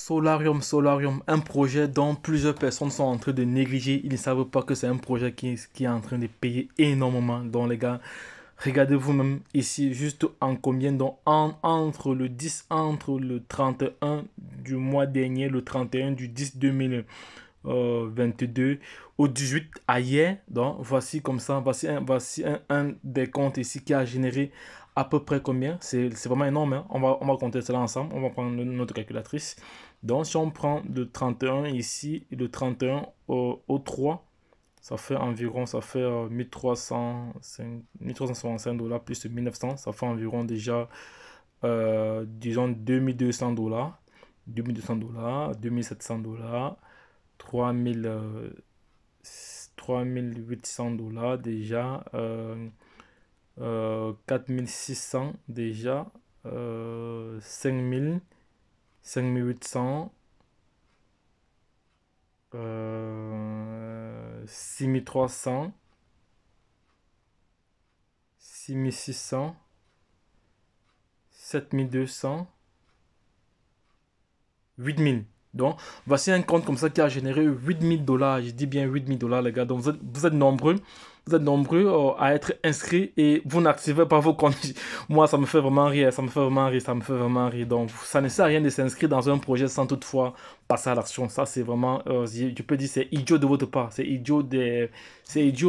Solarium, un projet dont plusieurs personnes sont en train de négliger. Ils ne savent pas que c'est un projet qui est en train de payer énormément. Donc les gars, regardez vous-même ici, juste en combien, donc entre le 31 du mois dernier, le 31 du 10 2022 au 18 à hier. Donc voici comme ça, voici un des comptes ici qui a généré à peu près combien. C'est vraiment énorme, hein. On va compter cela ensemble. On va prendre notre calculatrice. Donc si on prend le 31 ici et le 31 au 3, ça fait 1365 dollars plus 1900, ça fait environ déjà, disons 2200 dollars, 2200 dollars, 2700 dollars, 3000, 3800 dollars déjà, 4600 déjà, 5000, 5800, 6300, 6600, 7200, 8000. Donc, voici un compte comme ça qui a généré 8000 dollars. Je dis bien 8000 dollars, les gars. Donc, vous êtes nombreux. Vous êtes nombreux à être inscrits et vous n'activez pas vos comptes. Moi, ça me fait vraiment rire. Ça me fait vraiment rire. Ça me fait vraiment rire. Donc, ça ne sert à rien de s'inscrire dans un projet sans toutefois passer à l'action. Ça, c'est vraiment, je peux dire, c'est idiot de votre part. C'est idiot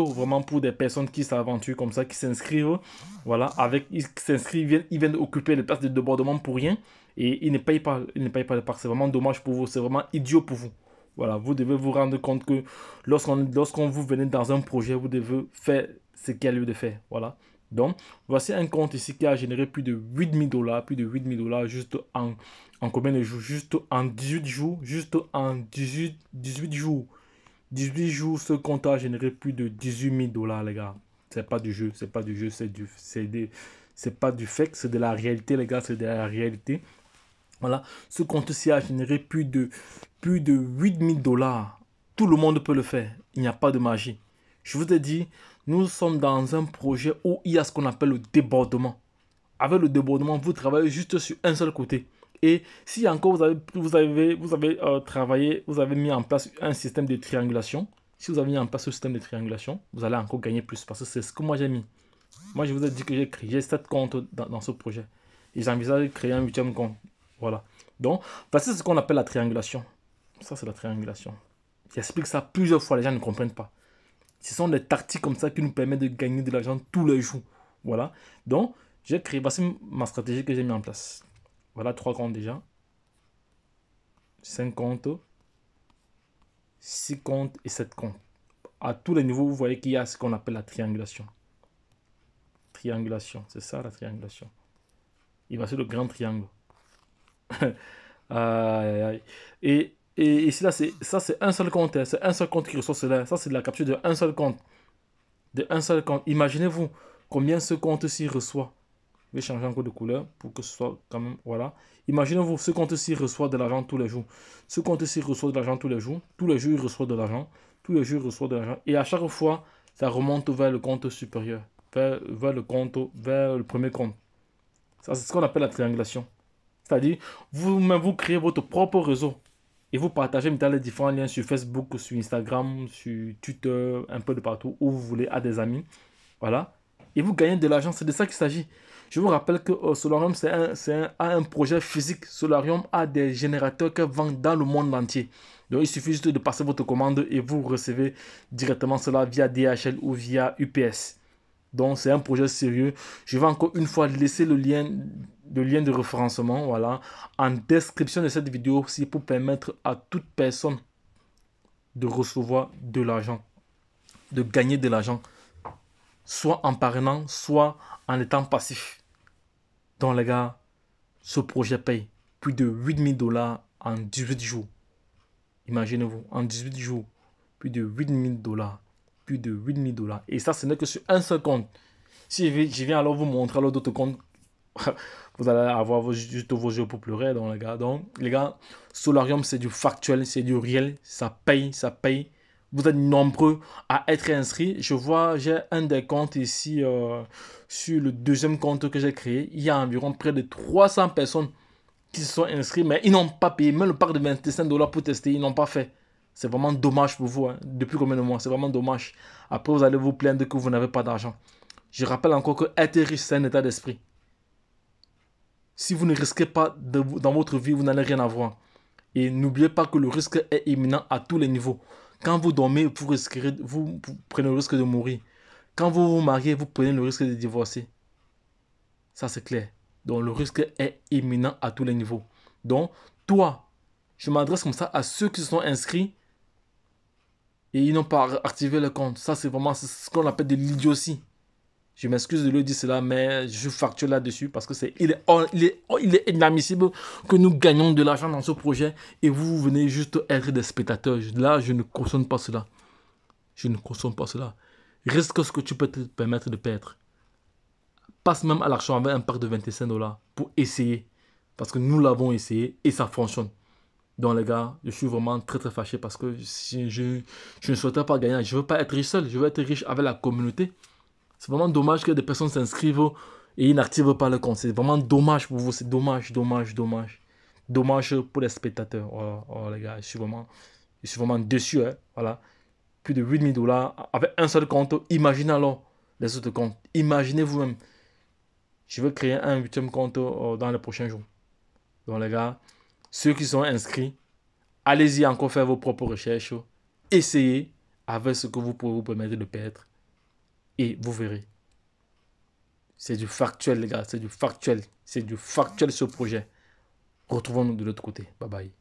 vraiment pour des personnes qui s'aventurent comme ça, qui s'inscrivent. Voilà, ils s'inscrivent, ils viennent occuper les places de débordement pour rien. Et ils ne payent pas le parc. C'est vraiment dommage pour vous. C'est vraiment idiot pour vous. Voilà, vous devez vous rendre compte que lorsqu'on vous venez dans un projet, vous devez faire ce qu'il y a lieu de faire. Voilà. Donc, voici un compte ici qui a généré plus de 8000 dollars, juste en combien de jours? Juste en 18 jours, juste en 18 jours. 18 jours, ce compte a généré plus de 18 000 dollars, les gars. C'est pas du jeu, c'est pas du jeu, c'est pas du fake, c'est de la réalité, les gars, c'est de la réalité. Voilà, ce compte-ci a généré plus de 8000 dollars. Tout le monde peut le faire. Il n'y a pas de magie. Je vous ai dit, nous sommes dans un projet où il y a ce qu'on appelle le débordement. Avec le débordement, vous travaillez juste sur un seul côté. Et si encore vous avez travaillé, vous avez mis en place un système de triangulation, si vous avez mis en place ce système de triangulation, vous allez encore gagner plus parce que c'est ce que moi j'ai mis. Moi, je vous ai dit que j'ai créé 7 comptes dans ce projet. Et j'envisage de créer un huitième compte. Voilà. Donc, voici ce qu'on appelle la triangulation. Ça, c'est la triangulation. J'explique ça plusieurs fois, les gens ne comprennent pas. Ce sont des tactiques comme ça qui nous permettent de gagner de l'argent tous les jours. Voilà. Donc, j'ai créé, voici ma stratégie que j'ai mis en place. Voilà, 3 comptes déjà. 5 comptes, 6 comptes et 7 comptes. À tous les niveaux, vous voyez qu'il y a ce qu'on appelle la triangulation. Triangulation, c'est ça la triangulation. Il va sur le grand triangle. Aïe, aïe. Et ici, là, c'est un seul compte, hein. C'est un seul compte qui reçoit cela. Ça, c'est la capture de un seul compte. De un seul compte. Imaginez-vous combien ce compte-ci reçoit. Je vais changer encore de couleur pour que ce soit quand même. Voilà. Imaginez-vous, ce compte-ci reçoit de l'argent tous les jours. Ce compte-ci reçoit de l'argent tous les jours. Tous les jours, il reçoit de l'argent. Tous les jours, il reçoit de l'argent. Et à chaque fois, ça remonte vers le compte supérieur. Vers le premier compte. Ça, c'est ce qu'on appelle la triangulation. C'est-à-dire, vous-même, vous créez votre propre réseau. Et vous partagez maintenant les différents liens sur Facebook, sur Instagram, sur Twitter, un peu de partout où vous voulez à des amis. Voilà. Et vous gagnez de l'argent. C'est de ça qu'il s'agit. Je vous rappelle que Solarium, a un projet physique. Solarium a des générateurs qui vendent dans le monde entier. Donc, il suffit juste de passer votre commande et vous recevez directement cela via DHL ou via UPS. Donc, c'est un projet sérieux. Je vais encore une fois laisser le lien de référencement, voilà, en description de cette vidéo aussi pour permettre à toute personne de recevoir de l'argent, de gagner de l'argent, soit en parrainant, soit en étant passif. Donc, les gars, ce projet paye plus de 8000 dollars en 18 jours. Imaginez-vous, en 18 jours, plus de 8000 dollars. Plus de 8000 dollars. Et ça, ce n'est que sur un seul compte. Si je viens alors vous montrer alors d'autres comptes, vous allez avoir juste vos yeux pour pleurer, donc les gars. Donc, les gars, Solarium, c'est du factuel, c'est du réel. Ça paye, ça paye. Vous êtes nombreux à être inscrits. Je vois, j'ai un des comptes ici, sur le deuxième compte que j'ai créé. Il y a environ près de 300 personnes qui se sont inscrits, mais ils n'ont pas payé. Même le pack de 25 dollars pour tester, ils n'ont pas fait. C'est vraiment dommage pour vous. Hein. Depuis combien de mois? C'est vraiment dommage. Après, vous allez vous plaindre que vous n'avez pas d'argent. Je rappelle encore que être riche, c'est un état d'esprit. Si vous ne risquez pas dans votre vie, vous n'allez rien avoir. Et n'oubliez pas que le risque est imminent à tous les niveaux. Quand vous dormez, vous prenez le risque de mourir. Quand vous vous mariez, vous prenez le risque de divorcer. Ça, c'est clair. Donc, le risque est imminent à tous les niveaux. Donc, toi, je m'adresse comme ça à ceux qui se sont inscrits et ils n'ont pas activé le compte. Ça, c'est vraiment ce qu'on appelle de l'idiotie. Je m'excuse de lui dire cela, mais je suis factuel là-dessus parce que il est inadmissible que nous gagnons de l'argent dans ce projet et vous venez juste être des spectateurs. Là, je ne cautionne pas cela. Je ne cautionne pas cela. Risque ce que tu peux te permettre de perdre. Passe même à l'action avec un pack de 25 dollars pour essayer. Parce que nous l'avons essayé et ça fonctionne. Donc les gars, je suis vraiment très très fâché parce que je ne souhaitais pas gagner. Je ne veux pas être riche seul, je veux être riche avec la communauté. C'est vraiment dommage que des personnes s'inscrivent et ils n'activent pas le compte. C'est vraiment dommage pour vous. C'est dommage, dommage, dommage. Dommage pour les spectateurs. Oh, les gars, je suis vraiment déçu. Hein. Voilà. Plus de 8000 dollars avec un seul compte. Imaginez alors les autres comptes. Imaginez vous-même. Je vais créer un 8e compte dans les prochains jours. Donc les gars, ceux qui sont inscrits, allez-y encore faire vos propres recherches. Essayez avec ce que vous pouvez vous permettre de perdre. Et vous verrez. C'est du factuel, les gars. C'est du factuel. C'est du factuel ce projet. Retrouvons-nous de l'autre côté. Bye bye.